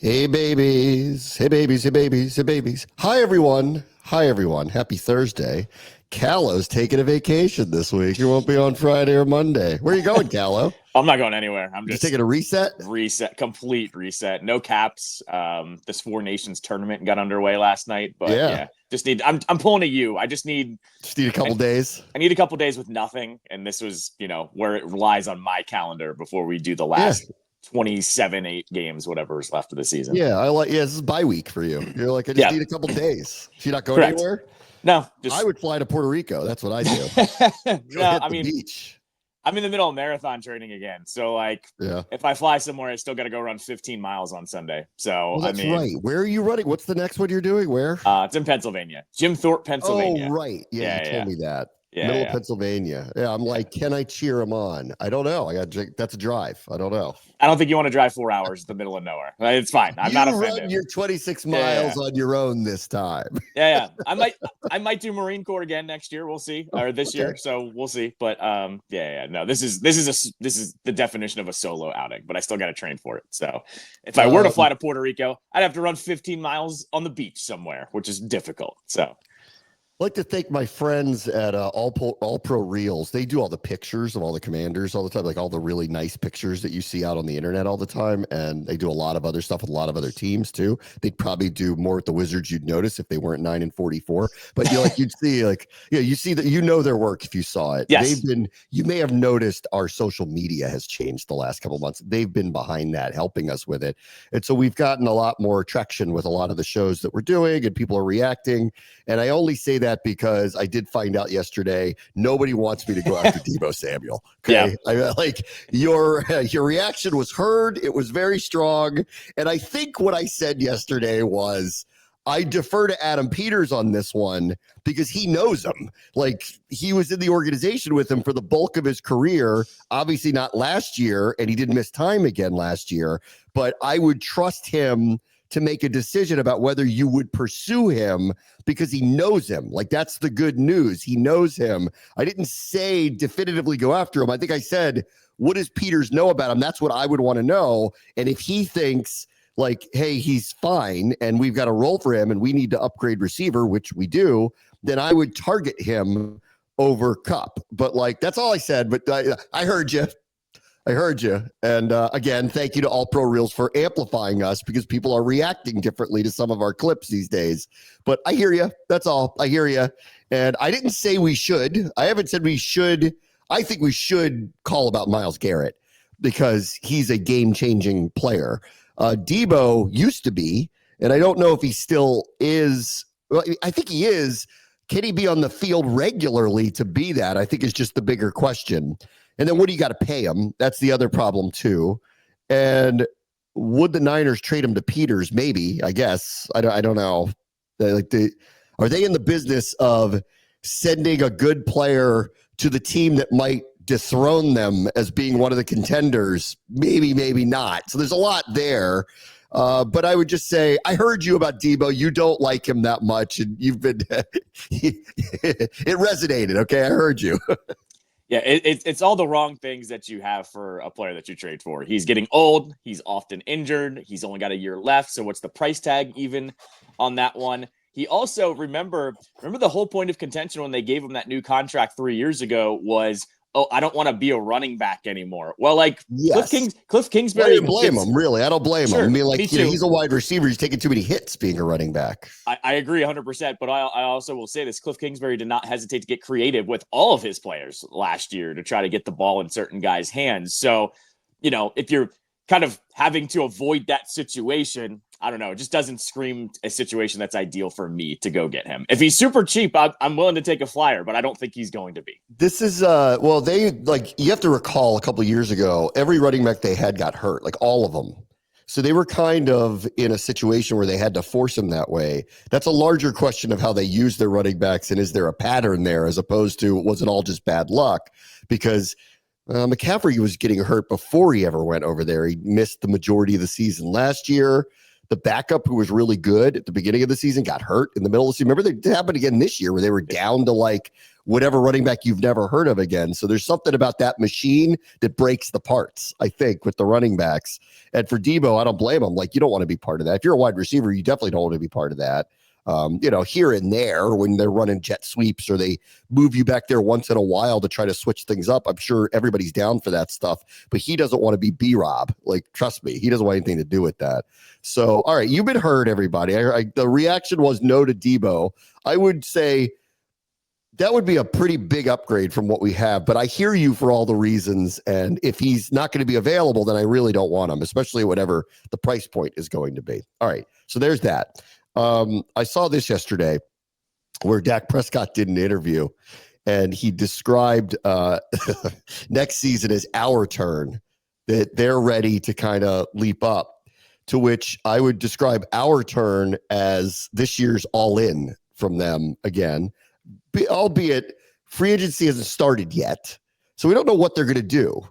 Hey babies, hey babies, hey babies, hey babies. Hi everyone. Hi everyone. Happy Thursday. Callow's taking a vacation this week. He won't be on Friday or Monday. Where are you going, Callow? I'm not going anywhere. I'm Just just taking a reset? complete reset. No caps. This Four Nations tournament got underway last night, but Yeah. yeah, just need. I'm pulling a U. I just need. Just need a couple days. I need a couple days with nothing, and this was where it relies on my calendar before we do the last 27-8 games, whatever is left of the season. Yeah, this is bye week for you. You're like, I just need a couple days. So you're not going Correct. anywhere? No, I would fly to Puerto Rico. That's what I do. No, I mean, beach. I'm in the middle of marathon training again. So, if I fly somewhere, I still got to go run 15 miles on Sunday. So, that's right. Where are you running? What's the next one you're doing? Where? It's in Pennsylvania. Jim Thorpe, Pennsylvania. Oh, right. Yeah, you told me that. Yeah, Middle of Pennsylvania. Yeah, I'm like, can I cheer him on? I don't know. That's a drive. I don't know. I don't think you want to drive 4 hours in the middle of nowhere. It's fine. I'm not offended. Run your 26 miles on your own this time. Yeah. I might do Marine Corps again next year. We'll see, or this year. So we'll see. But no. This is the definition of a solo outing. But I still got to train for it. So if I were to fly to Puerto Rico, I'd have to run 15 miles on the beach somewhere, which is difficult. So. I'd like to thank my friends at All Pro Reels. They do all the pictures of all the commanders all the time, like all the really nice pictures that you see out on the internet all the time. And they do a lot of other stuff with a lot of other teams too. They'd probably do more with the Wizards, you'd notice, if they weren't 9-44. But you'd see you see that their work if you saw it. Yes. You may have noticed our social media has changed the last couple of months. They've been behind that, helping us with it. And so we've gotten a lot more traction with a lot of the shows that we're doing, and people are reacting. And I only say that because I did find out yesterday nobody wants me to go after Deebo Samuel. Okay, your reaction was heard. It was very strong, and I think what I said yesterday was I defer to Adam Peters on this one because he knows him. Like, he was in the organization with him for the bulk of his career. Obviously not last year, and he didn't miss time again last year. But I would trust him to make a decision about whether you would pursue him because he knows him. Like, that's the good news. He knows him. I didn't say definitively go after him. I think I said, what does Peters know about him? That's what I would want to know. And if he thinks like, hey, he's fine and we've got a role for him and we need to upgrade receiver, which we do, then I would target him over Kupp. But that's all I said. But I heard you. And again, thank you to All Pro Reels for amplifying us because people are reacting differently to some of our clips these days. But I hear you. That's all. I hear you. And I didn't say we should. I haven't said we should. I think we should call about Myles Garrett because he's a game-changing player. Deebo used to be, and I don't know if he still is. Well, I think he is. Can he be on the field regularly to be that? I think is just the bigger question. And then what do you got to pay him? That's the other problem too. And would the Niners trade him to Peters? Maybe, I guess. I don't know. Are they in the business of sending a good player to the team that might dethrone them as being one of the contenders? Maybe, maybe not. So there's a lot there. But I would just say, I heard you about Deebo. You don't like him that much. And you've been, it resonated. Okay. I heard you. Yeah, it's all the wrong things that you have for a player that you trade for. He's getting old. He's often injured. He's only got a year left. So what's the price tag even on that one? He also, remember the whole point of contention when they gave him that new contract 3 years ago was, oh, I don't want to be a running back anymore. Well, yes. Cliff Kingsbury. I didn't blame him, really. I don't blame him. I mean, me too. He's a wide receiver. He's taking too many hits being a running back. I agree 100%, but I also will say this. Cliff Kingsbury did not hesitate to get creative with all of his players last year to try to get the ball in certain guys' hands. So, if you're kind of having to avoid that situation, I don't know. It just doesn't scream a situation that's ideal for me to go get him. If he's super cheap, I'm willing to take a flyer, but I don't think he's going to be. This is, you have to recall a couple of years ago, every running back they had got hurt, like all of them. So they were kind of in a situation where they had to force him that way. That's a larger question of how they use their running backs. And is there a pattern there as opposed to, was it all just bad luck? Because McCaffrey was getting hurt before he ever went over there. He missed the majority of the season last year. The backup, who was really good at the beginning of the season, got hurt in the middle of the season. Remember, it happened again this year where they were down to whatever running back you've never heard of again. So there's something about that machine that breaks the parts, I think, with the running backs. And for Deebo, I don't blame him. Like, you don't want to be part of that. If you're a wide receiver, you definitely don't want to be part of that. Here and there when they're running jet sweeps or they move you back there once in a while to try to switch things up. I'm sure everybody's down for that stuff, but he doesn't want to be B-Rob. Like, trust me, he doesn't want anything to do with that. So, all right, you've been heard, everybody. The reaction was no to Deebo. I would say that would be a pretty big upgrade from what we have, but I hear you for all the reasons. And if he's not going to be available, then I really don't want him, especially whatever the price point is going to be. All right, so there's that. I saw this yesterday where Dak Prescott did an interview and he described next season as our turn, that they're ready to kind of leap up, to which I would describe our turn as this year's all in from them again, albeit free agency hasn't started yet. So we don't know what they're going to do.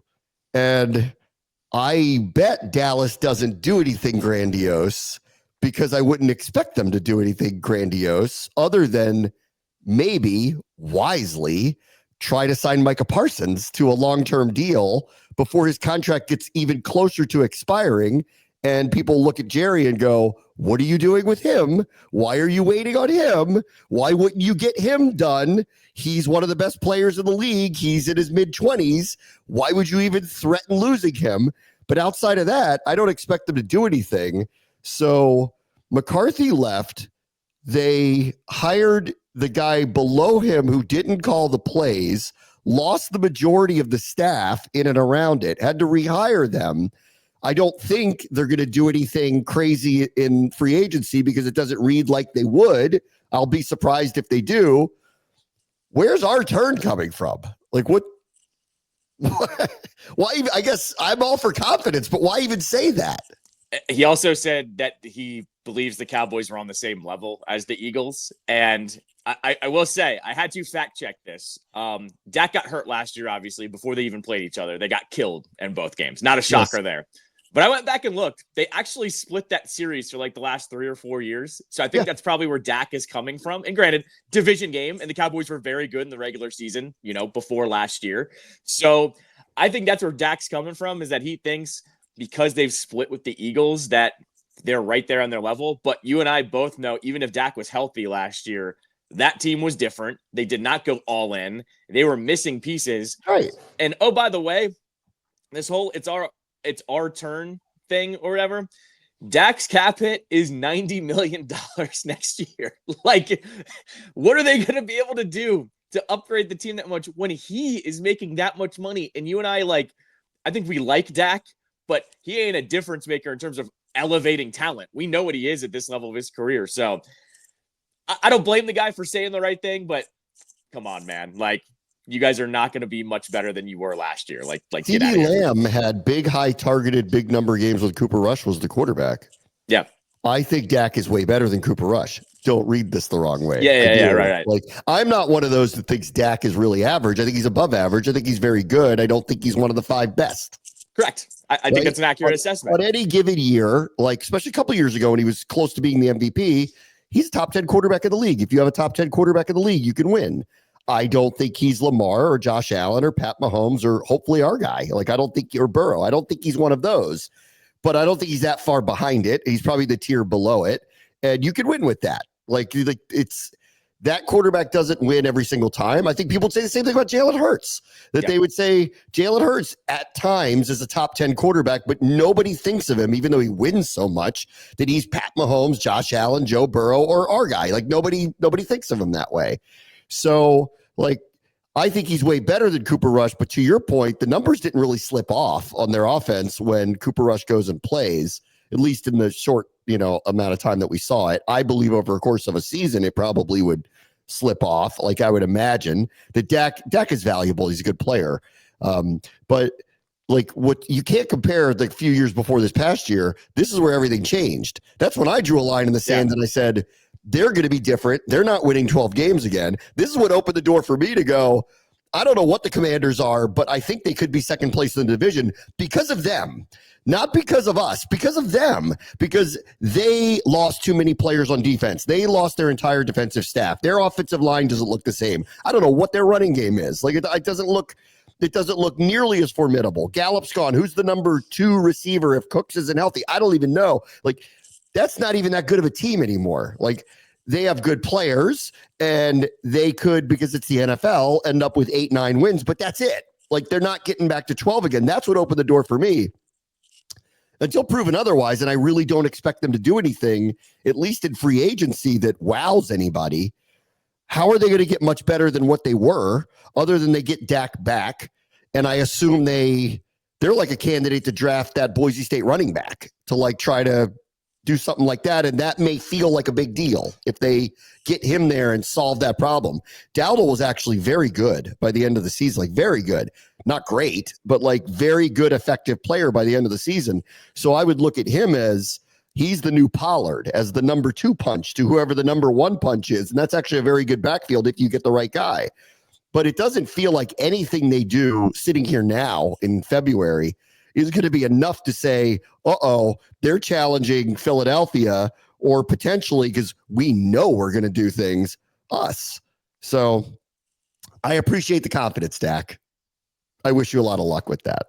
And I bet Dallas doesn't do anything grandiose, because I wouldn't expect them to do anything grandiose other than maybe wisely try to sign Micah Parsons to a long-term deal before his contract gets even closer to expiring. And people look at Jerry and go, what are you doing with him? Why are you waiting on him? Why wouldn't you get him done? He's one of the best players in the league. He's in his mid-20s. Why would you even threaten losing him? But outside of that, I don't expect them to do anything. So McCarthy left. They hired the guy below him who didn't call the plays, lost the majority of the staff in and around it, had to rehire them. I don't think they're going to do anything crazy in free agency because it doesn't read like they would. I'll be surprised if they do. Where's our turn coming from? Like, what? Why even? I guess I'm all for confidence, but why even say that? He also said that he believes the Cowboys were on the same level as the Eagles. And I will say, I had to fact check this. Dak got hurt last year, obviously, before they even played each other. They got killed in both games. Not a shocker there. But I went back and looked. They actually split that series for like the last 3 or 4 years. So I think that's probably where Dak is coming from. And granted, division game, and the Cowboys were very good in the regular season, before last year. So I think that's where Dak's coming from, is that he thinks because they've split with the Eagles that they're right there on their level. But you and I both know, even if Dak was healthy last year, that team was different. They did not go all in. They were missing pieces. Right. And oh, by the way, this whole it's our turn thing or whatever, Dak's cap hit is $90 million next year. Like, what are they going to be able to do to upgrade the team that much when he is making that much money? And you and I think we like Dak, but he ain't a difference maker in terms of elevating talent. We know what he is at this level of his career. So I don't blame the guy for saying the right thing, but come on, man. Like, you guys are not going to be much better than you were last year. Like CeeDee Lamb had big, high targeted, big number games with Cooper Rush was the quarterback. Yeah. I think Dak is way better than Cooper Rush. Don't read this the wrong way. Yeah, right. Like, I'm not one of those that thinks Dak is really average. I think he's above average. I think he's very good. I don't think he's one of the 5 best. Correct. I think that's an accurate assessment. On any given year, like especially a couple years ago when he was close to being the MVP, he's a top 10 quarterback in the league. If you have a top 10 quarterback in the league, you can win. I don't think he's Lamar or Josh Allen or Pat Mahomes or hopefully our guy. Like, I don't think, or Burrow. I don't think he's one of those, but I don't think he's that far behind it. He's probably the tier below it. And you can win with that. Like it's that quarterback doesn't win every single time. I think people would say the same thing about Jalen Hurts, that they would say Jalen Hurts at times is a top 10 quarterback, but nobody thinks of him, even though he wins so much, that he's Pat Mahomes, Josh Allen, Joe Burrow, or our guy. Like nobody thinks of him that way. So like, I think he's way better than Cooper Rush, but to your point, the numbers didn't really slip off on their offense when Cooper Rush goes and plays, at least in the short, amount of time that we saw it. I believe over a course of a season, it probably would slip off. Like I would imagine that Dak is valuable. He's a good player. But like what you can't compare the few years before this past year, this is where everything changed. That's when I drew a line in the sand and I said, they're going to be different. They're not winning 12 games again. This is what opened the door for me to go, I don't know what the Commanders are, but I think they could be second place in the division because of them. Not because of us, because of them, because they lost too many players on defense. They lost their entire defensive staff. Their offensive line doesn't look the same. I don't know what their running game is. Like, it doesn't look nearly as formidable. Gallup's gone. Who's the number 2 receiver if Cooks isn't healthy? I don't even know. Like, that's not even that good of a team anymore. Like, they have good players, and they could, because it's the NFL, end up with 8-9 wins, but that's it. Like, they're not getting back to 12 again. That's what opened the door for me. Until proven otherwise, and I really don't expect them to do anything, at least in free agency, that wows anybody. How are they going to get much better than what they were, other than they get Dak back? And I assume they're like a candidate to draft that Boise State running back to like try to do something like that. And that may feel like a big deal if they get him there and solve that problem. Dowdle was actually very good by the end of the season, like very good. Not great, but like very good, effective player by the end of the season. So I would look at him as he's the new Pollard, as the number 2 punch to whoever the number 1 punch is. And that's actually a very good backfield if you get the right guy. But it doesn't feel like anything they do sitting here now in February is going to be enough to say, they're challenging Philadelphia, or potentially, because we know we're going to do things, us. So I appreciate the confidence, Dak. I wish you a lot of luck with that.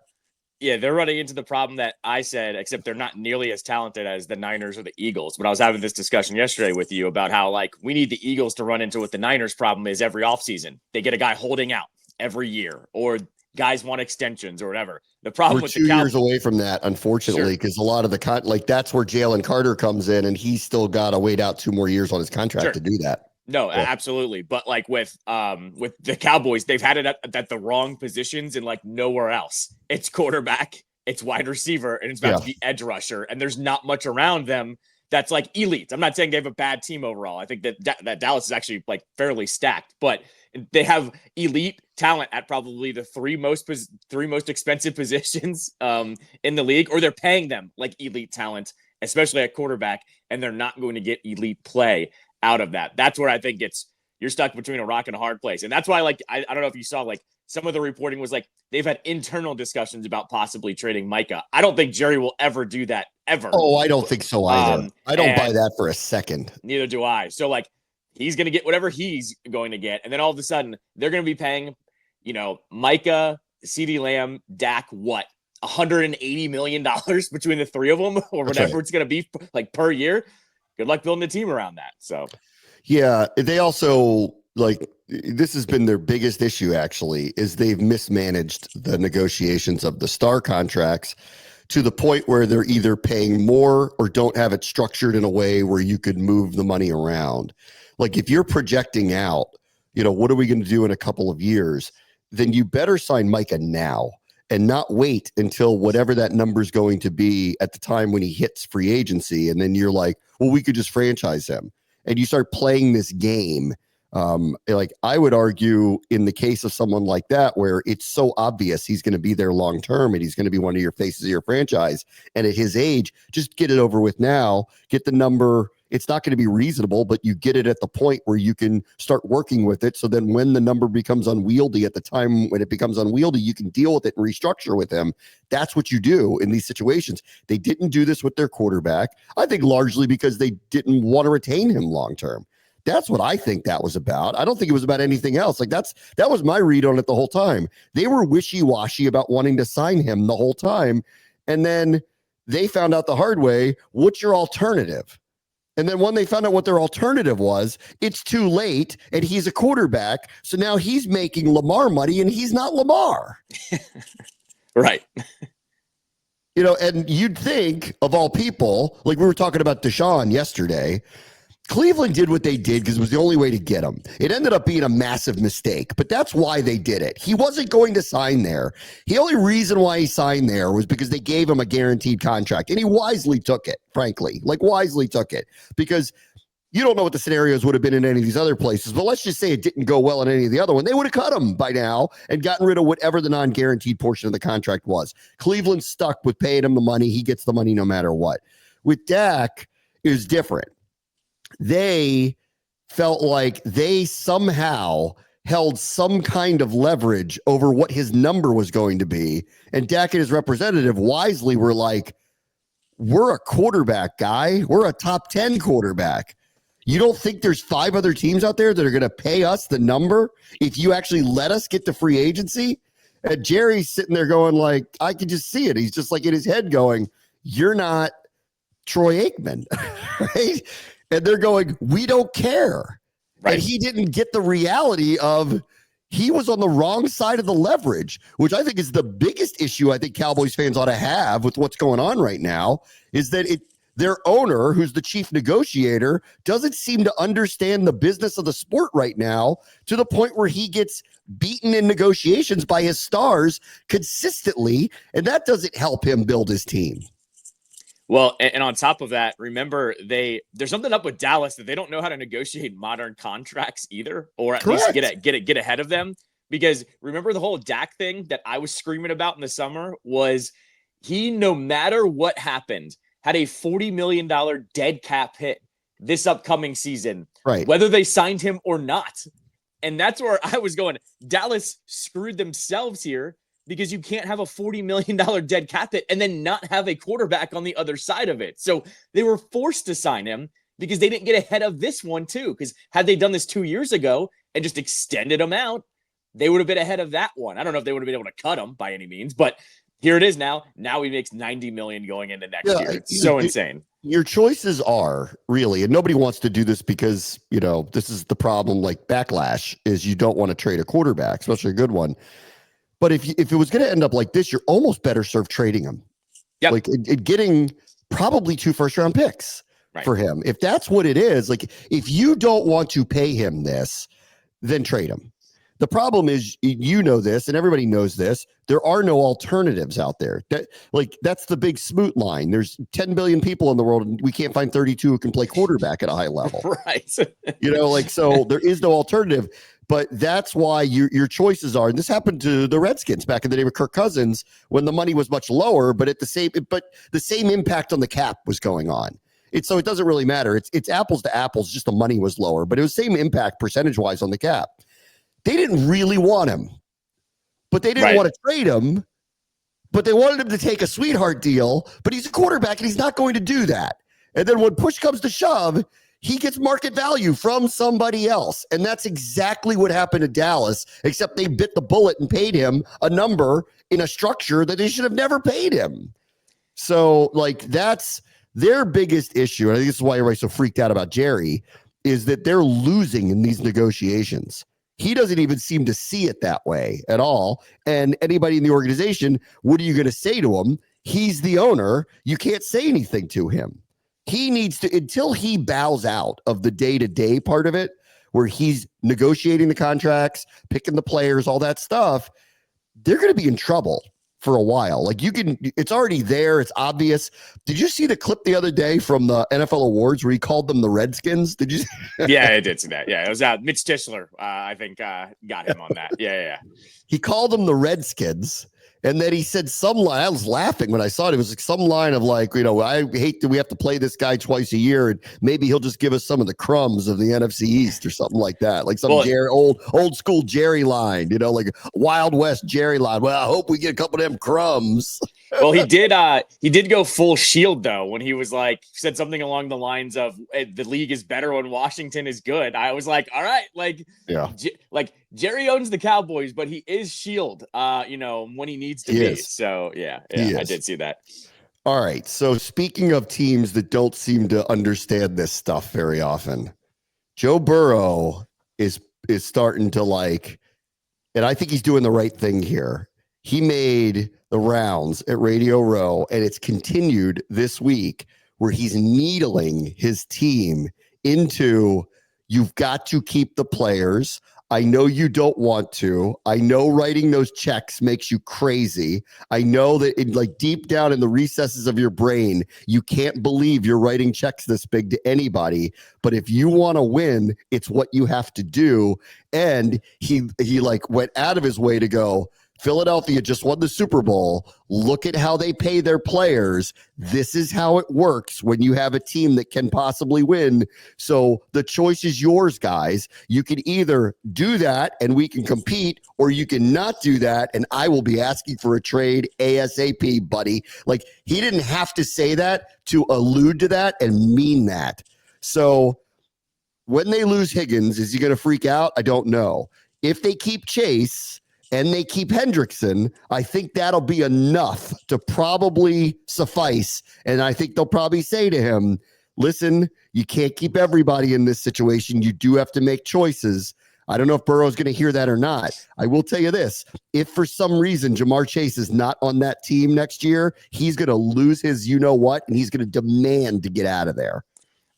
Yeah, they're running into the problem that I said, except they're not nearly as talented as the Niners or the Eagles. But I was having this discussion yesterday with you about how, like, we need the Eagles to run into what the Niners' problem is every offseason. They get a guy holding out every year, or guys want extensions or whatever. The problem We're with 2 the years away from that, unfortunately, because a lot of the that's where Jalen Carter comes in, and he's still got to wait out 2 more years on his contract to do that. No, absolutely. But like with the Cowboys, they've had it at the wrong positions and like nowhere else. It's quarterback, it's wide receiver, and it's about to be edge rusher. And there's not much around them that's like elite. I'm not saying they have a bad team overall. I think that Dallas is actually like fairly stacked, but they have elite talent at probably the three most expensive positions in the league, or they're paying them like elite talent, especially at quarterback, and they're not going to get elite play out of that. That's where I think you're stuck between a rock and a hard place. And that's why, like, I don't know if you saw, like, some of the reporting was like they've had internal discussions about possibly trading Micah. I don't think Jerry will ever do that, ever. Oh, I don't think so either. I don't buy that for a second. Neither do I. So, like, he's going to get whatever he's going to get. And then all of a sudden, they're going to be paying, Micah, CeeDee Lamb, Dak, what? $180 million between the 3 of them, or whatever it's going to be, like, per year. Good luck building a team around that. So, yeah, they also, like, this has been their biggest issue, actually, is they've mismanaged the negotiations of the star contracts to the point where they're either paying more or don't have it structured in a way where you could move the money around. Like, if you're projecting out, what are we going to do in a couple of years, then you better sign Micah now and not wait until whatever that number is going to be at the time when he hits free agency. And then you're like, well, we could just franchise him. And you start playing this game. Like, I would argue in the case of someone like that, where it's so obvious he's going to be there long term and he's going to be one of your faces of your franchise. And at his age, just get it over with now, get the number. It's not going to be reasonable, but you get it at the point where you can start working with it. So then when the number becomes unwieldy, at the time when it becomes unwieldy, you can deal with it and restructure with him. That's what you do in these situations. They didn't do this with their quarterback, I think largely because they didn't want to retain him long term. That's what I think that was about. I don't think it was about anything else. Like, that was my read on it the whole time. They were wishy-washy about wanting to sign him the whole time. And then they found out the hard way, what's your alternative? And then when they found out what their alternative was, it's too late, and he's a quarterback. So now he's making Lamar money, and he's not Lamar. Right. And you'd think, of all people, like we were talking about Deshaun yesterday, Cleveland did what they did because it was the only way to get him. It ended up being a massive mistake, but that's why they did it. He wasn't going to sign there. The only reason why he signed there was because they gave him a guaranteed contract, and he wisely took it, frankly. Like, wisely took it, because you don't know what the scenarios would have been in any of these other places, but let's just say it didn't go well in any of the other one. They would have cut him by now and gotten rid of whatever the non-guaranteed portion of the contract was. Cleveland stuck with paying him the money. He gets the money no matter what. With Dak, it was different. They felt like they somehow held some kind of leverage over what his number was going to be. And Dak and his representative wisely were like, we're a quarterback guy. We're a top 10 quarterback. You don't think there's 5 other teams out there that are going to pay us the number if you actually let us get to free agency? And Jerry's sitting there going like, I can just see it. He's just like in his head going, you're not Troy Aikman, right? And they're going, we don't care. Right. And he didn't get the reality of he was on the wrong side of the leverage, which I think is the biggest issue I think Cowboys fans ought to have with what's going on right now, is that their owner, who's the chief negotiator, doesn't seem to understand the business of the sport right now to the point where he gets beaten in negotiations by his stars consistently, and that doesn't help him build his team. Well, and on top of that, remember, there's something up with Dallas that they don't know how to negotiate modern contracts either, or at least get ahead of them. Because remember the whole Dak thing that I was screaming about in the summer was he, no matter what happened, had a $40 million dead cap hit this upcoming season, right? Whether they signed him or not. And that's where I was going. Dallas screwed themselves here, because you can't have a $40 million dead cap hit and then not have a quarterback on the other side of it. So they were forced to sign him because they didn't get ahead of this one too. Because had they done this 2 years ago and just extended him out, they would have been ahead of that one. I don't know if they would have been able to cut him by any means, but here it is now. Now he makes $90 million going into next year. It's so insane. Your choices are really, and nobody wants to do this because, this is the problem, like backlash is you don't want to trade a quarterback, especially a good one. But if it was going to end up like this, you're almost better served trading him. Yeah, like getting probably 2 first-round picks for him. If that's what it is, like if you don't want to pay him this, then trade him. The problem is, this, and everybody knows this, there are no alternatives out there. That's the big smoot line. There's 10 billion people in the world, and we can't find 32 who can play quarterback at a high level. Right. So there is no alternative. But that's why your choices are, and this happened to the Redskins back in the day with Kirk Cousins when the money was much lower, but the same impact on the cap was going on. So it doesn't really matter. It's apples to apples, just the money was lower, but it was same impact percentage-wise on the cap. They didn't really want him, but they didn't want to trade him, but they wanted him to take a sweetheart deal, but he's a quarterback and he's not going to do that. And then when push comes to shove, he gets market value from somebody else. And that's exactly what happened to Dallas, except they bit the bullet and paid him a number in a structure that they should have never paid him. So, that's their biggest issue. And I think this is why everybody's so freaked out about Jerry, is that they're losing in these negotiations. He doesn't even seem to see it that way at all. And anybody in the organization, what are you going to say to him? He's the owner. You can't say anything to him. He needs to, until he bows out of the day-to-day part of it, where he's negotiating the contracts, picking the players, all that stuff, they're going to be in trouble for a while. It's already there. It's obvious. Did you see the clip the other day from the NFL awards where he called them the Redskins? Did you? Yeah, I did see that. Yeah, it was Mitch Tischler, I think, got him on that. Yeah. He called them the Redskins. And then he said some line. I was laughing when I saw it. It was like some line of I hate that we have to play this guy twice a year, and maybe he'll just give us some of the crumbs of the NFC East or something like that. Like some old school Jerry line, like Wild West Jerry line. Well, I hope we get a couple of them crumbs. Well, he did go full shield though when he was said something along the lines of the league is better when Washington is good. I was like, all right, Jerry owns the Cowboys, but he is shield, when he needs to be. So yeah, I did see that. All right. So speaking of teams that don't seem to understand this stuff very often, Joe Burrow is starting to and I think he's doing the right thing here. He made the rounds at Radio Row, and it's continued this week where he's needling his team into, you've got to keep the players. I know you don't want to. I know writing those checks makes you crazy. I know that deep down in the recesses of your brain, you can't believe you're writing checks this big to anybody. But if you want to win, it's what you have to do. And he went out of his way to go, Philadelphia just won the Super Bowl. Look at how they pay their players. This is how it works when you have a team that can possibly win. So the choice is yours, guys. You can either do that and we can compete, or you can not do that and I will be asking for a trade ASAP, buddy. Like, he didn't have to say that to allude to that and mean that. So when they lose Higgins, is he going to freak out? I don't know. If they keep Chase and they keep Hendrickson, I think that'll be enough to probably suffice. And I think they'll probably say to him, listen, you can't keep everybody in this situation. You do have to make choices. I don't know if Burrow's going to hear that or not. I will tell you this. If for some reason Jamar Chase is not on that team next year, he's going to lose his you-know-what, and he's going to demand to get out of there.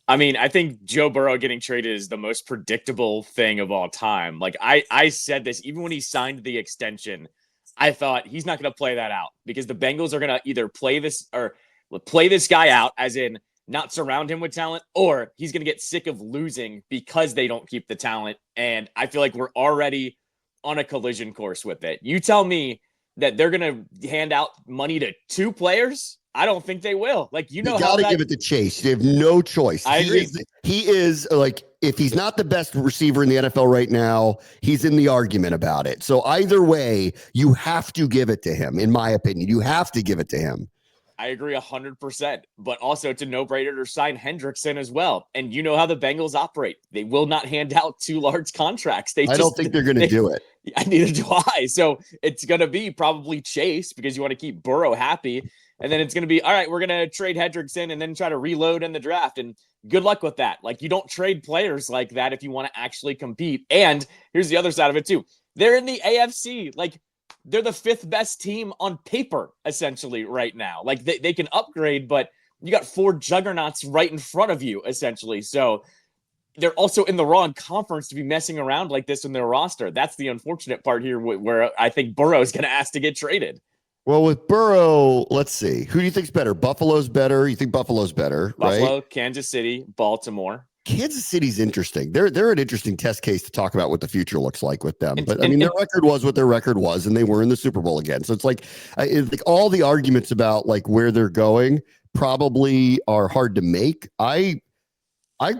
I mean, I think Joe Burrow getting traded is the most predictable thing of all time. Like, I said this, even when he signed the extension, I thought he's not going to play that out because the Bengals are going to either play this guy out, as in not surround him with talent, or he's going to get sick of losing because they don't keep the talent. And I feel like we're already on a collision course with it. You tell me that they're going to hand out money to 2 players? I don't think they will. Like, you got to give it to Chase. They have no choice. I agree. He is like, if he's not the best receiver in the NFL right now, he's in the argument about it. So either way, you have to give it to him. In my opinion, you have to give it to him. I agree 100%, but also it's a no-brainer to sign Hendrickson as well. And you know how the Bengals operate. They will not hand out 2 large contracts. I don't think they're going to do it. Neither do I. So it's going to be probably Chase because you want to keep Burrow happy. And then it's going to be, all right, we're going to trade Hendrickson and then try to reload in the draft. And good luck with that. Like, you don't trade players like that if you want to actually compete. And here's the other side of it too. They're in the AFC. Like, they're the 5th best team on paper, essentially, right now. Like, they can upgrade, but you got 4 juggernauts right in front of you, essentially. So they're also in the wrong conference to be messing around like this in their roster. That's the unfortunate part here where I think Burrow is going to ask to get traded. Well, with Burrow, let's see. Who do you think's better? Buffalo's better? You think Buffalo's better, Buffalo, right? Kansas City, Baltimore. Kansas City's interesting. They're an interesting test case to talk about what the future looks like with them. But I mean, their record was what their record was, and they were in the Super Bowl again. So it's like all the arguments about like where they're going probably are hard to make. I'm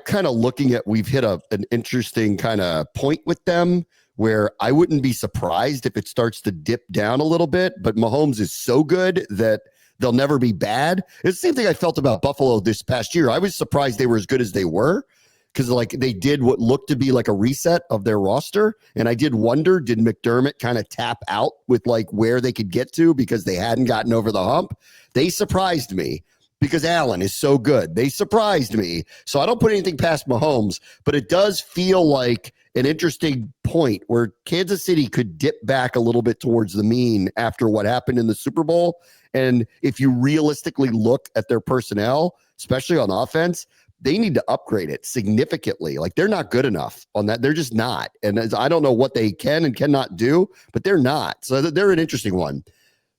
kind of looking at, we've hit an interesting kind of point with them where I wouldn't be surprised if it starts to dip down a little bit, but Mahomes is so good that they'll never be bad. It's the same thing I felt about Buffalo this past year. I was surprised they were as good as they were because like they did what looked to be like a reset of their roster. And I did wonder, did McDermott kind of tap out with like where they could get to because they hadn't gotten over the hump? They surprised me because Allen is so good. They surprised me. So I don't put anything past Mahomes, but it does feel like an interesting point where Kansas City could dip back a little bit towards the mean after what happened in the Super Bowl. And if you realistically look at their personnel, especially on offense, they need to upgrade it significantly. Like, they're not good enough on that. They're just not. And I don't know what they can and cannot do, but they're not. So they're an interesting one.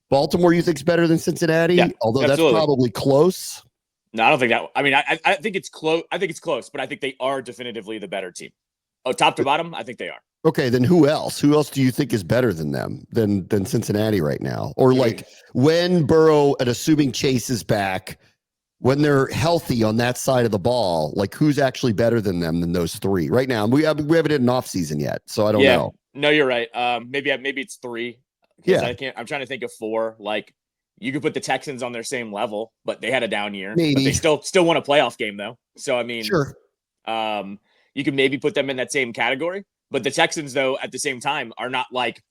Baltimore, you think's better than Cincinnati? Yeah, although absolutely. That's probably close. No, I don't think that. I mean, I think it's close. I think it's close, but I think they are definitively the better team. Oh, top to bottom, I think they are. Okay, then who else? Who else do you think is better than them, than Cincinnati right now? Or like when Burrow, and assuming Chase is back, when they're healthy on that side of the ball, like who's actually better than them than those 3 right now? We haven't had an offseason yet, so I don't know. No, you're right. Maybe it's 3. Yeah, I'm trying to think of 4. Like, you could put the Texans on their same level, but they had a down year. Maybe. But they still won a playoff game though. So I mean, sure. You could maybe put them in that same category. But the Texans, though, at the same time, are not like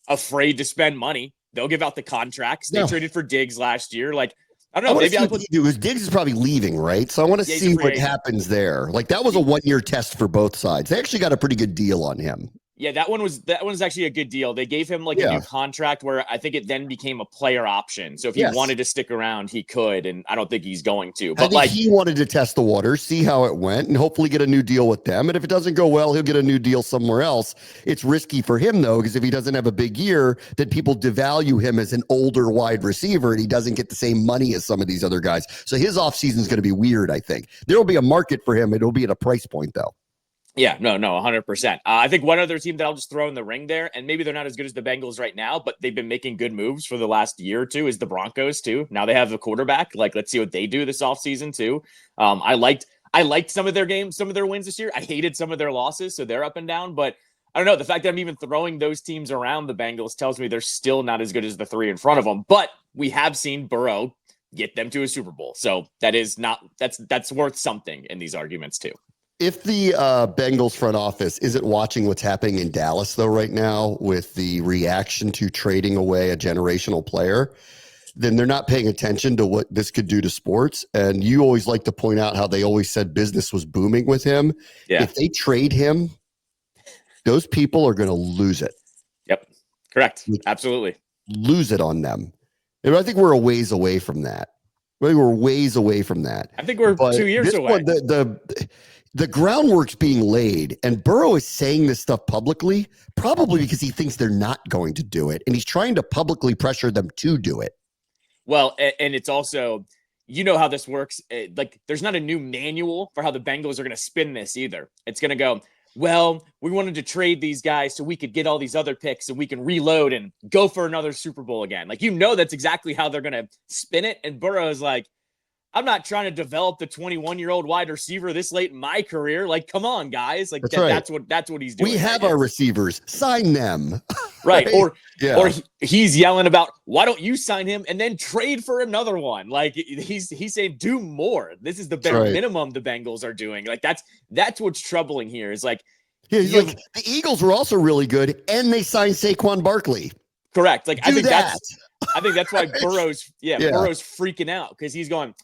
afraid to spend money. They'll give out the contracts. They traded for Diggs last year. Like, I don't know. Maybe I'll put because Diggs is probably leaving, right? So I want to see what happens there. Like, that was a 1-year test for both sides. They actually got a pretty good deal on him. Yeah, that one was actually a good deal. They gave him like a new contract where I think it then became a player option. So if he wanted to stick around, he could, and I don't think he's going to. But like, he wanted to test the water, see how it went, and hopefully get a new deal with them. And if it doesn't go well, he'll get a new deal somewhere else. It's risky for him though, because if he doesn't have a big year, then people devalue him as an older wide receiver, and he doesn't get the same money as some of these other guys. So his offseason is going to be weird. I think there will be a market for him. It'll be at a price point though. Yeah, no, 100%. I think one other team that I'll just throw in the ring there, and maybe they're not as good as the Bengals right now, but they've been making good moves for the last year or two, is the Broncos too. Now they have a quarterback. Like, let's see what they do this offseason too. I liked some of their games, some of their wins this year. I hated some of their losses, so they're up and down. But I don't know. The fact that I'm even throwing those teams around the Bengals tells me they're still not as good as the three in front of them. But we have seen Burrow get them to a Super Bowl, so that's worth something in these arguments too. If the Bengals front office isn't watching what's happening in Dallas, though, right now with the reaction to trading away a generational player, then they're not paying attention to what this could do to sports. And you always like to point out how they always said business was booming with him. Yeah. If they trade him, those people are going to lose it. Yep. Correct. Absolutely. Lose it on them. And I think we're a ways away from that. I think we're ways away from that. I think we're 2 years away. The groundwork's being laid, and Burrow is saying this stuff publicly, probably because he thinks they're not going to do it, and he's trying to publicly pressure them to do it. Well, and it's also, you know how this works. Like, there's not a new manual for how the Bengals are going to spin this either. It's going to go, well, we wanted to trade these guys so we could get all these other picks and we can reload and go for another Super Bowl again. Like, that's exactly how they're going to spin it. And Burrow is like, I'm not trying to develop the 21-year-old wide receiver this late in my career. Like, come on, guys. Like, that's what he's doing. We have our receivers. Sign them. Right. Or he's yelling about, why don't you sign him and then trade for another one? Like, he's saying do more. This is the bare minimum the Bengals are doing. Like, that's what's troubling here. Is like, he's like, the Eagles were also really good and they signed Saquon Barkley. Correct. Like, I think that's why Burrow's freaking out, because he's going,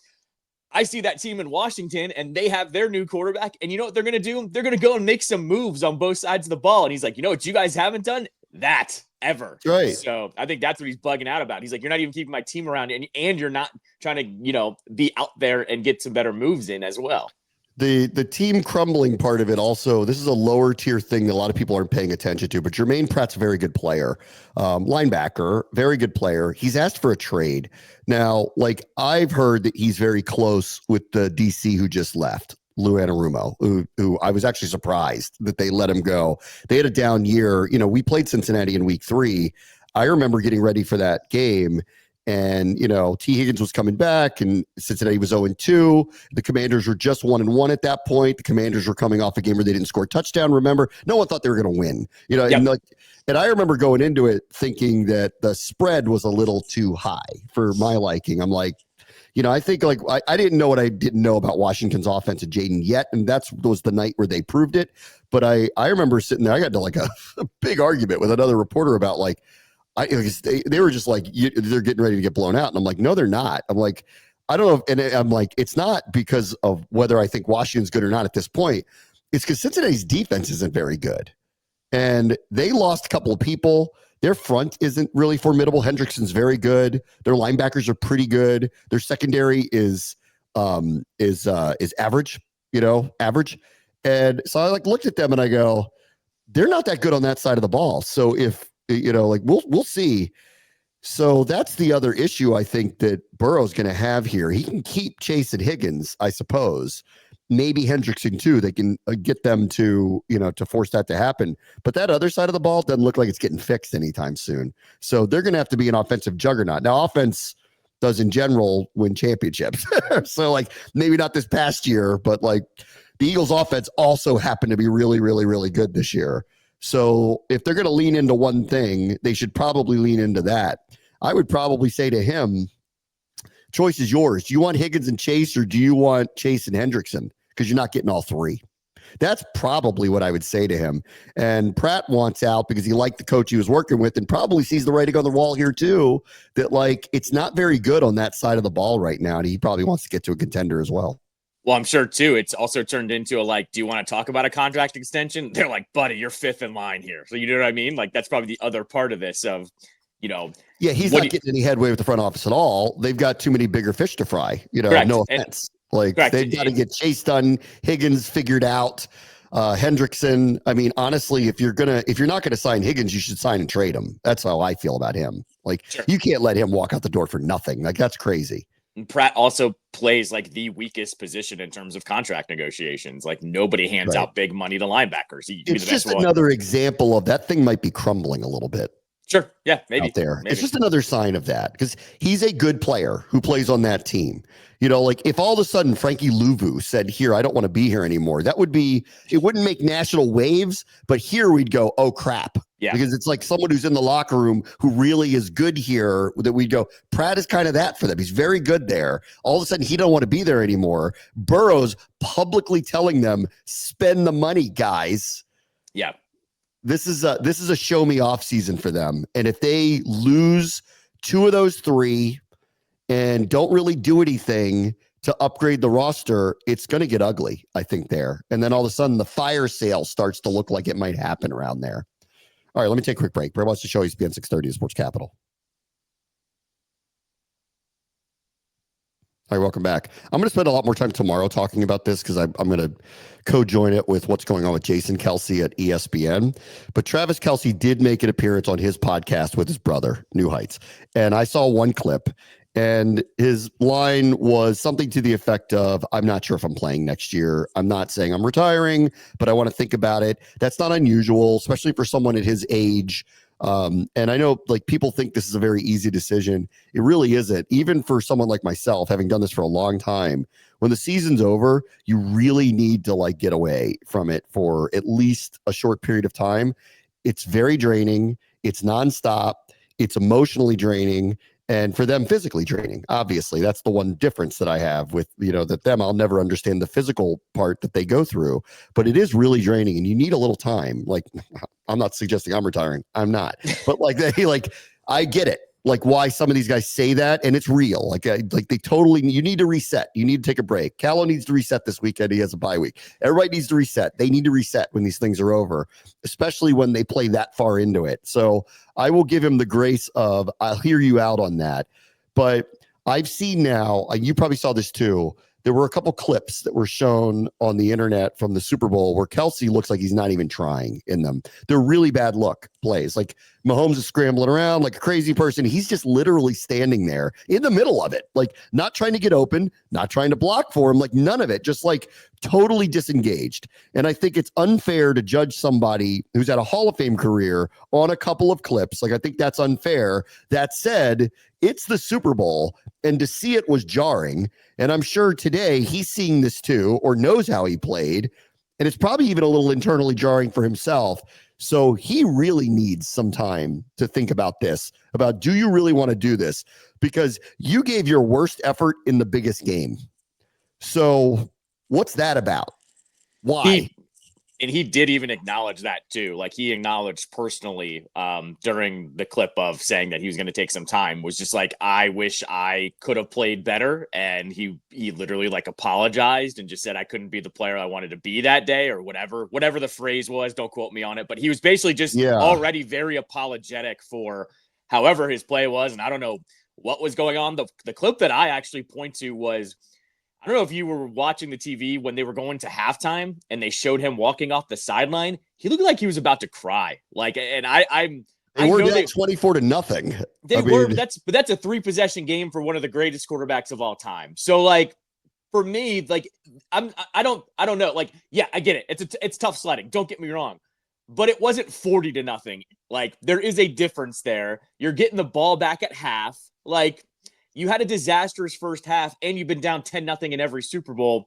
I see that team in Washington and they have their new quarterback. And you know what they're going to do? They're going to go and make some moves on both sides of the ball. And he's like, you know what you guys haven't done? That ever. Right. So I think that's what he's bugging out about. He's like, you're not even keeping my team around, and you're not trying to, be out there and get some better moves in as well. The team crumbling part of it also, this is a lower tier thing that a lot of people aren't paying attention to, but Jermaine Pratt's a very good player. Linebacker, very good player. He's asked for a trade. Now, like, I've heard that he's very close with the DC who just left, Lou Anarumo, who I was actually surprised that they let him go. They had a down year. We played Cincinnati in week 3. I remember getting ready for that game. And, T. Higgins was coming back and Cincinnati was 0-2. The Commanders were just 1-1 at that point. The Commanders were coming off a game where they didn't score a touchdown. Remember, no one thought they were going to win, Yep. And I remember going into it thinking that the spread was a little too high for my liking. I'm like, I think I didn't know what I didn't know about Washington's offense and Jaden yet. And that was the night where they proved it. But I remember sitting there, I got to a big argument with another reporter about they were just like, they're getting ready to get blown out. And I'm like, no, they're not. I'm like, I don't know. And I'm like, it's not because of whether I think Washington's good or not at this point. It's because Cincinnati's defense isn't very good. And they lost a couple of people. Their front isn't really formidable. Hendrickson's very good. Their linebackers are pretty good. Their secondary is average, average. And so I looked at them and I go, they're not that good on that side of the ball. So if, we'll see. So that's the other issue I think that Burrow's going to have here. He can keep Chase and Higgins, I suppose. Maybe Hendrickson too. They can get them to, to force that to happen. But that other side of the ball doesn't look like it's getting fixed anytime soon. So they're going to have to be an offensive juggernaut. Now, offense does in general win championships. So maybe not this past year, but the Eagles offense also happened to be really, really, really good this year. So if they're going to lean into one thing, they should probably lean into that. I would probably say to him, choice is yours. Do you want Higgins and Chase, or do you want Chase and Hendrickson? Because you're not getting all three. That's probably what I would say to him. And Pratt wants out because he liked the coach he was working with and probably sees the writing on the wall here too, that it's not very good on that side of the ball right now. And he probably wants to get to a contender as well. Well, I'm sure too, it's also turned into do you want to talk about a contract extension? They're like, buddy, you're fifth in line here. So you know what I mean? That's probably the other part of this of, Yeah, he's not getting any headway with the front office at all. They've got too many bigger fish to fry, correct. No offense. They've got to get Chase done, Higgins figured out, Hendrickson. I mean, honestly, if you're not gonna sign Higgins, you should sign and trade him. That's how I feel about him. Sure. You can't let him walk out the door for nothing. That's crazy. Pratt also plays like the weakest position in terms of contract negotiations. Like nobody hands Right. out big money to linebackers. He can be It's the best just one. another example of that thing might be crumbling a little bit. Sure. Yeah, maybe. Out there. Maybe. It's just another sign of that because he's a good player who plays on that team. You know, like if all of a sudden Frankie Louvu said, here, I don't want to be here anymore, it wouldn't make national waves, but here we'd go, oh crap. Yeah. Because it's like someone who's in the locker room who really is good here that we'd go, Pratt is kind of that for them. He's very good there. All of a sudden he don't want to be there anymore. Burrow's publicly telling them, spend the money, guys. Yeah. This is a show me off season for them. And if they lose 2 of those 3 and don't really do anything to upgrade the roster, it's going to get ugly, I think, there. And then all of a sudden the fire sale starts to look like it might happen around there. All right, let me take a quick break. Brett wants to show ESPN 630 at Sports Capital. All right, welcome back. I'm going to spend a lot more time tomorrow talking about this because I'm going to co-join it with what's going on with Jason Kelce at ESPN. But Travis Kelce did make an appearance on his podcast with his brother, New Heights. And I saw one clip, and his line was something to the effect of, I'm not sure if I'm playing next year. I'm not saying I'm retiring, but I want to think about it. That's not unusual, especially for someone at his age. And I know like people think this is a very easy decision. It really isn't. Even for someone like myself, having done this for a long time, when the season's over, you really need to like get away from it for at least a short period of time. It's very draining. It's nonstop. It's emotionally draining. And for them, physically draining. Obviously, that's the one difference that I have with, that them, I'll never understand the physical part that they go through, but it is really draining and you need a little time. Like, I'm not suggesting I'm retiring. I'm not, but I get it. Like why some of these guys say that, and it's real. Like they totally, you need to reset. You need to take a break. Callow needs to reset this weekend. He has a bye week. Everybody needs to reset. They need to reset when these things are over, especially when they play that far into it. So I will give him the grace of, I'll hear you out on that. But I've seen now, you probably saw this too. There were a couple clips that were shown on the internet from the Super Bowl where Kelce looks like he's not even trying in them. They're really bad look plays. Like Mahomes is scrambling around like a crazy person. He's just literally standing there in the middle of it, like not trying to get open, not trying to block for him, like none of it, just like totally disengaged. And I think it's unfair to judge somebody who's had a Hall of Fame career on a couple of clips. Like I think that's unfair. That said, it's the Super Bowl, and to see it was jarring. And I'm sure today he's seeing this too, or knows how he played. And it's probably even a little internally jarring for himself. So he really needs some time to think about this, about do you really want to do this? Because you gave your worst effort in the biggest game. So what's that about? Why? He did even acknowledge that too. Like he acknowledged personally during the clip of saying that he was going to take some time, was just like, I wish I could have played better. And he literally like apologized and just said, I couldn't be the player I wanted to be that day or whatever the phrase was. Don't quote me on it, but he was basically just already very apologetic for however his play was. And I don't know what was going on. The clip that I actually point to was, I don't know if you were watching the TV when they were going to halftime and they showed him walking off the sideline. He looked like he was about to cry. Like, and they were down 24-0. That's a 3-possession game for one of the greatest quarterbacks of all time. So like for me, like I don't know. Like, yeah, I get it. It's tough sledding. Don't get me wrong, but it wasn't 40-0. Like there is a difference there. You're getting the ball back at half. Like, you had a disastrous first half and you've been down 10-0 in every Super Bowl.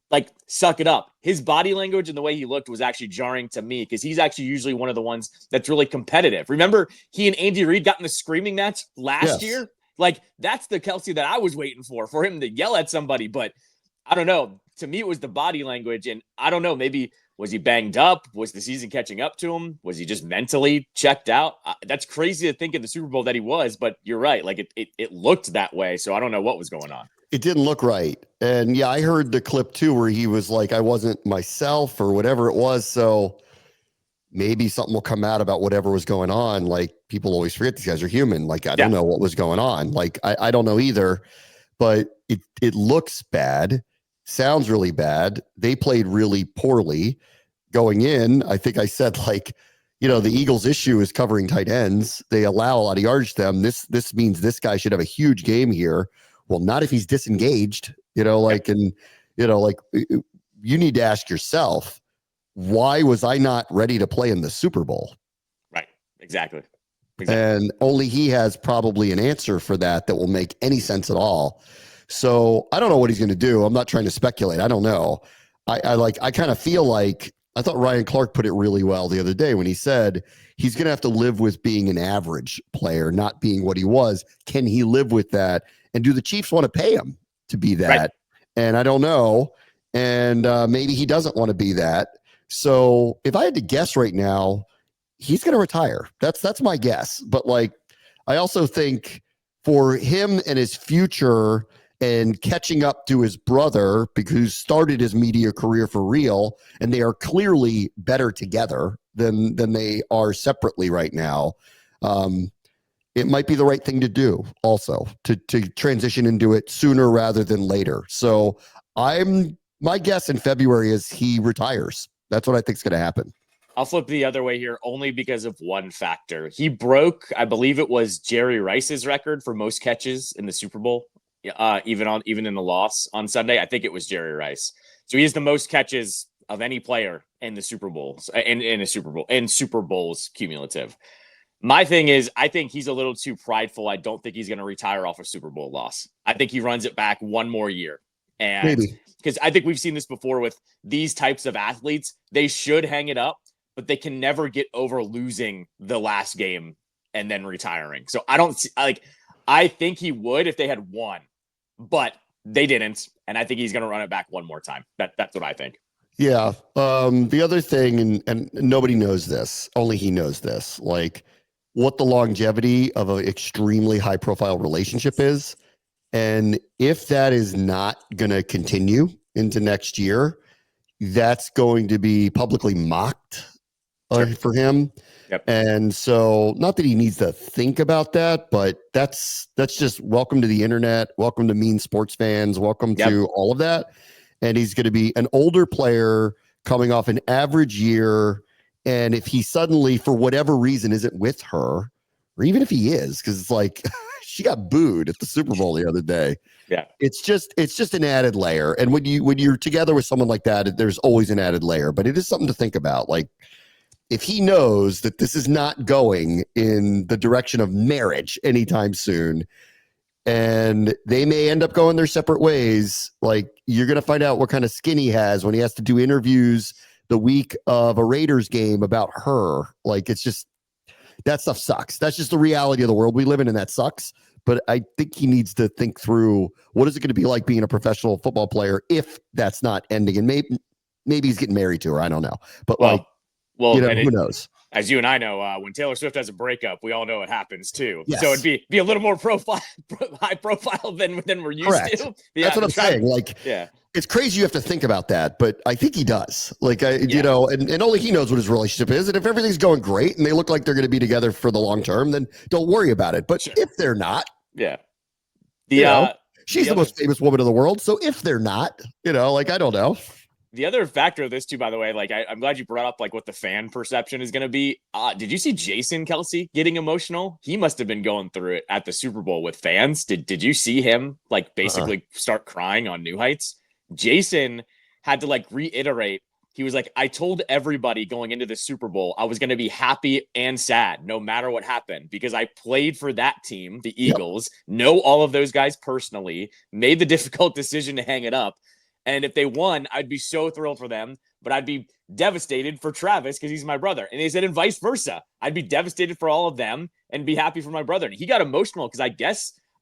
Like, suck it up. His body language and the way he looked was actually jarring to me because he's actually usually one of the ones that's really competitive. Remember, he and Andy Reid got in the screaming match last year? Like, that's the Kelce that I was waiting for him to yell at somebody. But I don't know. To me, it was the body language. And I don't know, maybe was he banged up? Was the season catching up to him? Was he just mentally checked out? That's crazy to think in the Super Bowl that he was, but you're right. Like it looked that way. So I don't know what was going on. It didn't look right. And yeah, I heard the clip too, where he was like, I wasn't myself or whatever it was. So maybe something will come out about whatever was going on. Like people always forget these guys are human. Like, I don't know what was going on. Like, I don't know either, but it looks bad. Sounds really bad. They played really poorly going in. I think I said like, the Eagles' issue is covering tight ends. They allow a lot of yards to them. This means this guy should have a huge game here. Well, not if he's disengaged, and, you need to ask yourself, why was I not ready to play in the Super Bowl? Right. Exactly. And only he has probably an answer for that will make any sense at all. So I don't know what he's going to do. I'm not trying to speculate. I don't know. I kind of feel like, I thought Ryan Clark put it really well the other day when he said he's going to have to live with being an average player, not being what he was. Can he live with that? And do the Chiefs want to pay him to be that? Right. And I don't know. And maybe he doesn't want to be that. So if I had to guess right now, he's going to retire. That's my guess. But I also think for him and his future and catching up to his brother, because he started his media career for real, and they are clearly better together than they are separately right now. It might be the right thing to do also to transition into it sooner rather than later. So my guess in February is he retires. That's what I think is going to happen. I'll flip the other way here only because of one factor. He broke, I believe it was Jerry Rice's record for most catches in the Super Bowl. Even in the loss on Sunday, I think it was Jerry Rice. So he has the most catches of any player in the Super Bowls, in Super Bowls cumulative. My thing is, I think he's a little too prideful. I don't think he's going to retire off a Super Bowl loss. I think he runs it back one more year. And because I think we've seen this before with these types of athletes, they should hang it up, but they can never get over losing the last game and then retiring. So I think he would if they had won. But they didn't, and I think he's going to run it back one more time. That's what I think. Yeah. The other thing, and nobody knows this, only he knows this, what the longevity of an extremely high-profile relationship is. And if that is not going to continue into next year, that's going to be publicly mocked for him. Yep. And so, not that he needs to think about that, but that's just welcome to the internet, welcome to mean sports fans, welcome to all of that. And he's going to be an older player coming off an average year. And if he suddenly, for whatever reason, isn't with her, or even if he is, because it's she got booed at the Super Bowl the other day. Yeah, it's just an added layer. And when you're together with someone like that, there's always an added layer. But it is something to think about. If he knows that this is not going in the direction of marriage anytime soon, and they may end up going their separate ways, you're going to find out what kind of skin he has when he has to do interviews the week of a Raiders game about her. It's just, that stuff sucks. That's just the reality of the world we live in, and that sucks. But I think he needs to think through, what is it going to be like being a professional football player if that's not ending? And maybe he's getting married to her. I don't know. But who knows? As you and I know, when Taylor Swift has a breakup, we all know it happens too. Yes. So it'd be a little more high profile than we're used Correct. to. That's what I'm saying. It's crazy you have to think about that, but I think he does. And only he knows what his relationship is. And if everything's going great and they look like they're going to be together for the long term, then don't worry about it. But if they're not, she's the most famous woman in the world. So if they're not, I don't know. The other factor of this too, by the way, I'm glad you brought up what the fan perception is going to be. Did you see Jason Kelce getting emotional? He must have been going through it at the Super Bowl with fans. Did you see him basically start crying on New Heights? Jason had to reiterate. He was I told everybody going into the Super Bowl, I was going to be happy and sad no matter what happened, because I played for that team, the Eagles, know all of those guys personally, made the difficult decision to hang it up. And if they won, I'd be so thrilled for them, but I'd be devastated for Travis because he's my brother. And they said, and vice versa. I'd be devastated for all of them and be happy for my brother. And he got emotional because I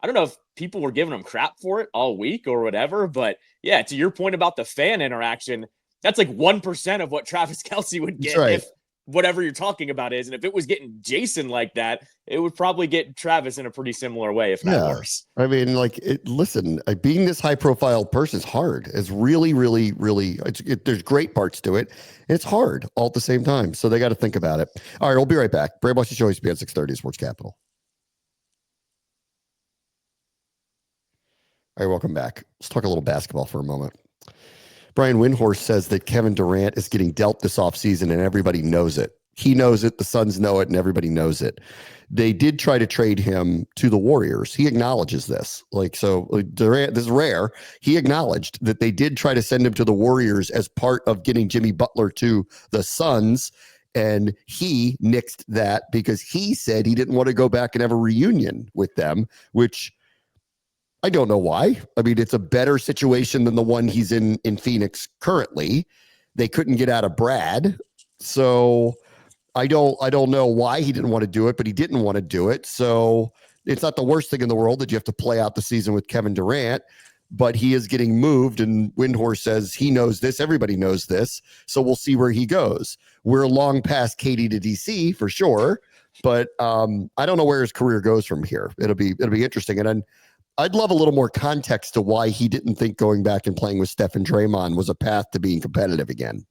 don't know if people were giving him crap for it all week or whatever, but yeah, to your point about the fan interaction, that's 1% of what Travis Kelce would get if whatever you're talking about is. And if it was getting Jason like that, it would probably get Travis in a pretty similar way, if not worse. I mean, listen, being this high profile person is hard. It's really, really, really, there's great parts to it. It's hard all at the same time. So they got to think about it. All right, we'll be right back. Brave Watch the Show, ESPN 630 Sports Capital. All right, welcome back. Let's talk a little basketball for a moment. Brian Windhorst says that Kevin Durant is getting dealt this offseason and everybody knows it. He knows it. The Suns know it, and everybody knows it. They did try to trade him to the Warriors. He acknowledges this. Durant, this is rare. He acknowledged that they did try to send him to the Warriors as part of getting Jimmy Butler to the Suns. And he nixed that because he said he didn't want to go back and have a reunion with them, which I don't know why. I mean, it's a better situation than the one he's in Phoenix currently. They couldn't get out of Brad. So I don't know why he didn't want to do it, but he didn't want to do it. So it's not the worst thing in the world that you have to play out the season with Kevin Durant, but he is getting moved, and Windhorst says he knows this. Everybody knows this. So we'll see where he goes. We're long past KD to DC for sure, but I don't know where his career goes from here. It'll be interesting. And I'd love a little more context to why he didn't think going back and playing with Steph and Draymond was a path to being competitive again.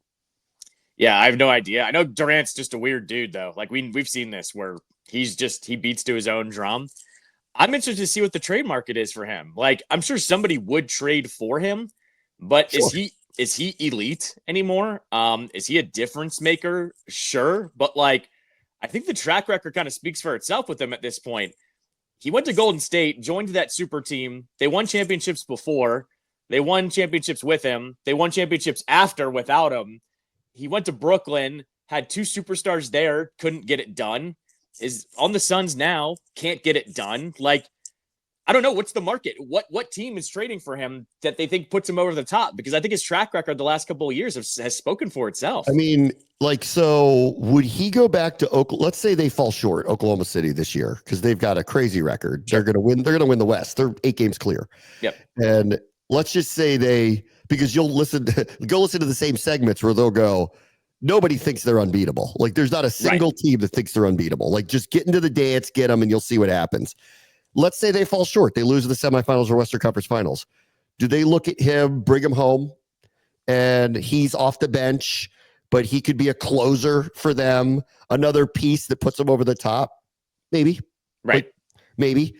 Yeah, I have no idea. I know Durant's just a weird dude, though. Like we've seen this where he beats to his own drum. I'm interested to see what the trade market is for him. Like, I'm sure somebody would trade for him, but sure. Is he elite anymore? Is he a difference maker? Sure, but like, I think the track record kind of speaks for itself with him at this point. He went to Golden State, joined that super team. They won championships before. They won championships with him. They won championships after without him. He went to Brooklyn, had 2 superstars there, couldn't get it done. Is on the Suns now, can't get it done. Like, I don't know. What's the market? What team is trading for him that they think puts him over the top? Because I think his track record the last couple of years has spoken for itself. I mean, so would he go back to Oklahoma? Let's say they fall short, Oklahoma City this year, because they've got a crazy record. Sure. They're going to win the West. They're 8 games clear. Yep. And let's just say because you'll go listen to the same segments where they'll go, nobody thinks they're unbeatable. Like, there's not a single team that thinks they're unbeatable. Like, just get into the dance, get them, and you'll see what happens. Let's say they fall short. They lose the semifinals or Western Conference Finals. Do they look at him, bring him home, and he's off the bench, but he could be a closer for them, another piece that puts them over the top? Maybe. Right. Maybe.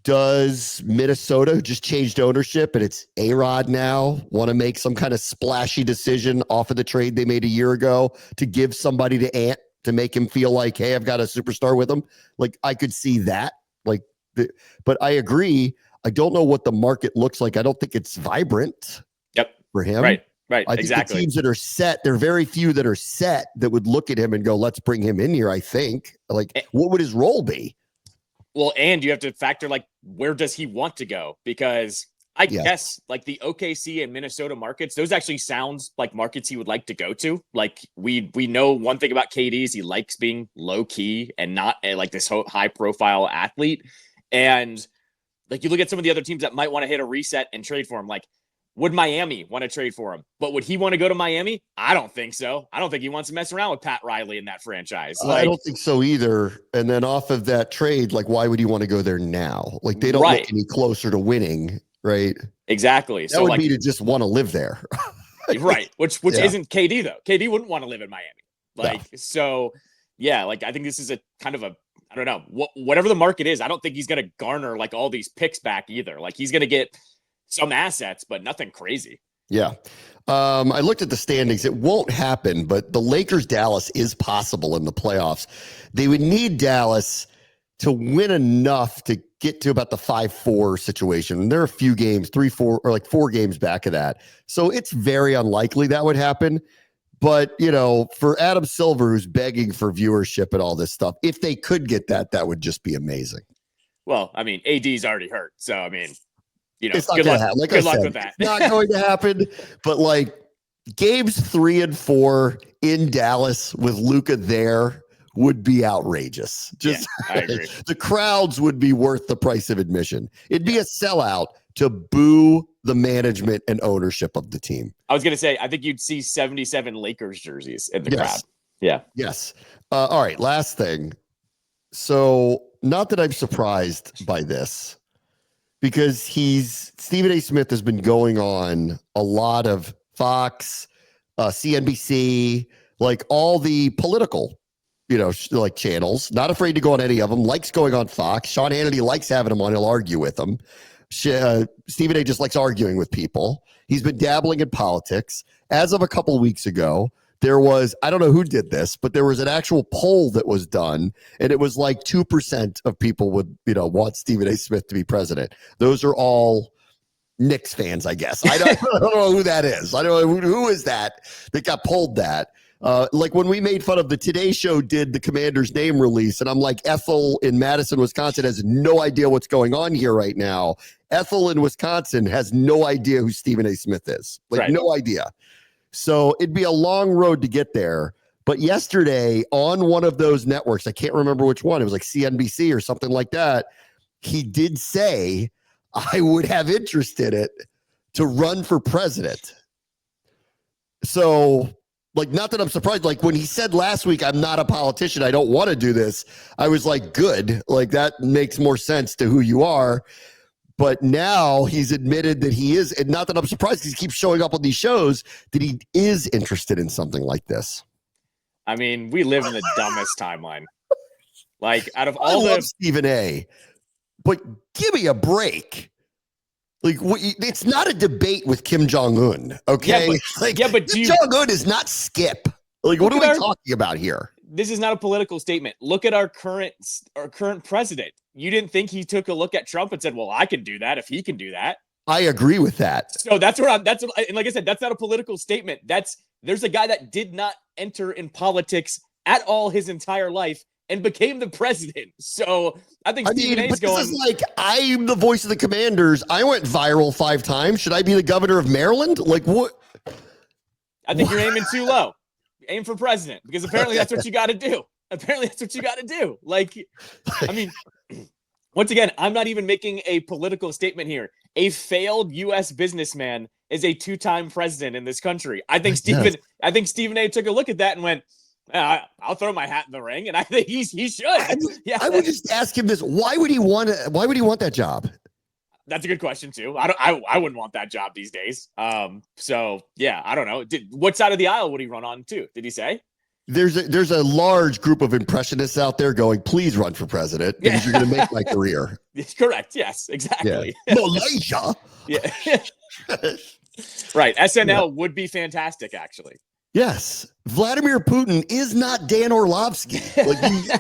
Does Minnesota, who just changed ownership and it's A-Rod now, want to make some kind of splashy decision off of the trade they made a year ago to give somebody to Ant to make him feel like, hey, I've got a superstar with him? Like, I could see that. But I agree. I don't know what the market looks like. I don't think it's vibrant. Yep. For him. Right. I think exactly. the teams that are set, there are very few that are set that would look at him and go, let's bring him in here, I think. Like, what would his role be? Well, and you have to factor, like, where does he want to go? Because I guess, like, the OKC and Minnesota markets, those actually sounds like markets he would like to go to. Like, we know one thing about KD is he likes being low key and not like this high profile athlete. And like, you look at some of the other teams that might want to hit a reset and trade for him. Like, would Miami want to trade for him? But would he want to go to Miami? I don't think so. I don't think he wants to mess around with Pat Riley in that franchise. I don't think so either. And then off of that trade, like, why would he want to go there now? Like, they don't look any closer to winning, right? Exactly. That would be to just want to live there. Right. Which isn't KD, though. KD wouldn't want to live in Miami. Like, so, yeah, like, I think this is a kind of a, I don't know, whatever the market is, I don't think he's going to garner, like, all these picks back either. Like, he's going to get some assets, but nothing crazy. Yeah. I looked at the standings. It won't happen, but the Lakers-Dallas is possible in the playoffs. They would need Dallas to win enough to get to about the 5-4 situation. And there are a few games, 3-4, or like 4 games back of that. So it's very unlikely that would happen. But, you know, for Adam Silver, who's begging for viewership and all this stuff, if they could get that, that would just be amazing. Well, I mean, AD's already hurt. So, I mean, you know, it's not going to happen. Good luck with that. It's not going to happen. But like, games 3 and 4 in Dallas with Luka there would be outrageous. Just I agree. The crowds would be worth the price of admission. It'd be a sellout to boo the management and ownership of the team. I was going to say, I think you'd see 77 Lakers jerseys in the crowd. Yeah. Yes. All right. Last thing. So, not that I'm surprised by this, because Stephen A. Smith has been going on a lot of Fox, CNBC, like all the political, like channels, not afraid to go on any of them, likes going on Fox. Sean Hannity likes having him on. He'll argue with them. Stephen A. just likes arguing with people. He's been dabbling in politics. As of a couple of weeks ago, there was, I don't know who did this, but there was an actual poll that was done, and it was like 2% of people would, want Stephen A. Smith to be president. Those are all Knicks fans, I guess. I don't know who that is. I don't know who is that got polled that. Like when we made fun of the Today Show did the Commander's name release, and I'm like, Ethel in Madison, Wisconsin has no idea what's going on here right now. Ethel in Wisconsin has no idea who Stephen A. Smith is. No idea. So it'd be a long road to get there. But yesterday on one of those networks, I can't remember which one, it was like CNBC or something like that, he did say, I would have interest in it to run for president. So, not that I'm surprised. Like when he said last week, I'm not a politician, I don't want to do this, I was like, good. Like that makes more sense to who you are. But now he's admitted that he is, and not that I'm surprised because he keeps showing up on these shows, that he is interested in something like this. I mean, we live in the dumbest timeline. Like out of all I love Stephen A., but give me a break. Like it's not a debate with Kim Jong-un, okay? But Kim Jong-un is not Skip. Like, what are we talking about here? This is not a political statement. Look at our current president. You didn't think he took a look at Trump and said, "Well, I can do that if he can do that." I agree with that. So and like I said, that's not a political statement. There's a guy that did not enter in politics at all his entire life and became the president. So I think Stephen A's going. This is like, I'm the voice of the Commanders. I went viral 5 times. Should I be the governor of Maryland? Like what? I think you're aiming too low. Aim for president, because apparently that's what you got to do. Like, I mean, once again, I'm not even making a political statement here. A failed U.S. businessman is a 2-time president in this country. I think Stephen A. took a look at that and went, I'll throw my hat in the ring, and I think he should. I would just ask him this: why would he want that job? That's a good question too. I wouldn't want that job these days. So yeah, I don't know. What side of the aisle would he run on to? Did he say? There's a large group of impressionists out there going, please run for president because you're going to make my career. Correct. Yes, exactly. Yeah. Malaysia. Yeah. Right. SNL would be fantastic, actually. Yes. Vladimir Putin is not Dan Orlovsky. It's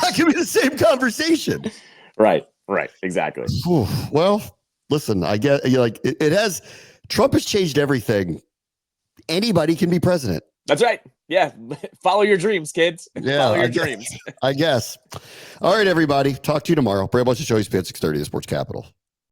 not going to be the same conversation. Right. Exactly. Well, listen, I get it has. Trump has changed everything. Anybody can be president. That's right. Yeah. Follow your dreams, kids. Yeah, Follow your dreams. I guess. All right, everybody. Talk to you tomorrow. Bram and Callow, 6:30, the Sports Capital.